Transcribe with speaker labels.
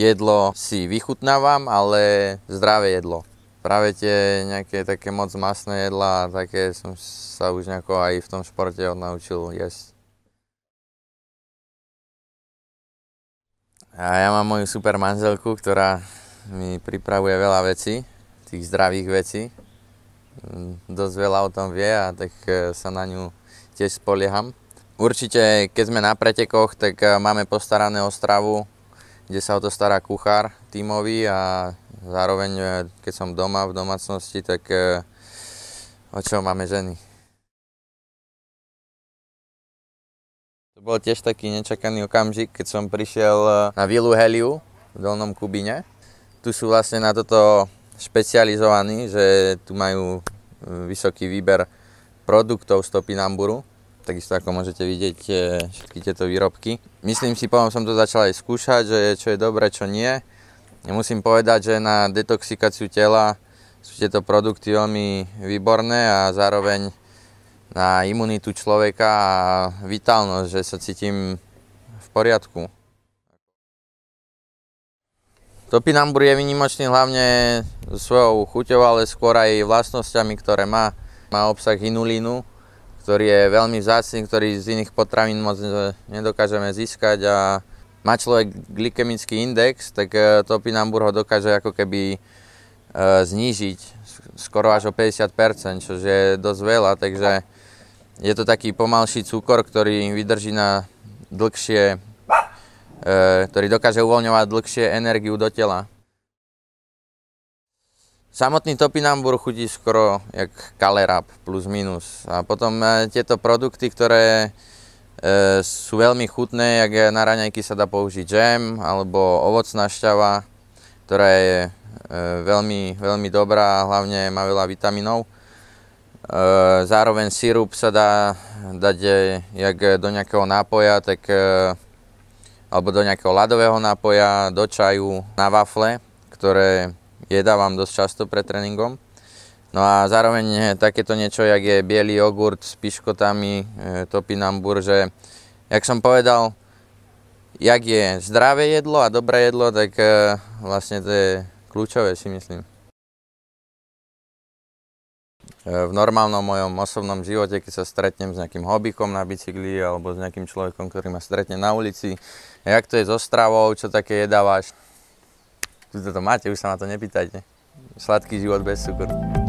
Speaker 1: jedlo si vychutnávam, ale zdravé jedlo. Práve tie nejaké také moc masné jedlá, také som sa už nejako aj v tom športe odnaučil jesť. A ja mám moju super manželku, ktorá mi pripravuje veľa vecí, tých zdravých vecí. Dosť veľa o tom vie a tak sa na ňu tiež spolieham. Určite, keď sme na pretekoch, tak máme postarané o stravu, kde sa o to stará kuchár tímový a zároveň, keď som doma v domácnosti, tak o čo máme ženy. To bol tiež taký nečakaný okamžik, keď som prišiel na vilu Heliu v Dolnom Kubíne. Tu sú vlastne na toto špecializovaní, že tu majú vysoký výber produktov z topinamburu. Takisto ako môžete vidieť všetky tieto výrobky. Myslím si, potom som to začal aj skúšať, že čo je dobré, čo nie. Ja musím povedať, že na detoxikáciu tela sú tieto produkty veľmi výborné a zároveň na imunitu človeka a vitálnosť, že sa cítim v poriadku. Topinambur je výnimočný hlavne svojou chuťou, ale skôr aj vlastnosťami, ktoré má. Má obsah inulínu, ktorý je veľmi vzácny, ktorý z iných potravín moc nedokážeme získať a má človek glykemický index, tak topinambur ho dokáže ako keby znížiť skoro až o 50%, čo je dosť veľa, takže je to taký pomalší cukor, ktorý vydrží na dlhšie, ktorý dokáže uvoľňovať dlhšie energiu do tela. Samotný topinambur chutí skoro jak kalerab, plus minus. A potom tieto produkty, ktoré sú veľmi chutné, jak na raňajky sa dá použiť džem alebo ovocná šťava, ktorá je veľmi, veľmi dobrá a hlavne má veľa vitamínov. Zároveň sirup sa dá dať jak do nejakého nápoja, tak, alebo do nejakého ľadového nápoja, do čaju, na wafle, ktoré jedávam dosť často pred tréningom. No a zároveň takéto niečo, jak je biely jogurt s piškotami, topinambur, že jak som povedal, jak je zdravé jedlo a dobré jedlo, tak vlastne to je kľúčové, si myslím. V normálnom mojom osobnom živote, keď sa stretnem s nejakým hobbykom na bicykli alebo s nejakým človekom, ktorý ma stretne na ulici, jak to je so stravou, čo také jedávaš? Tu to máte, už sa ma to nepýtajte. Sladký život bez cukru.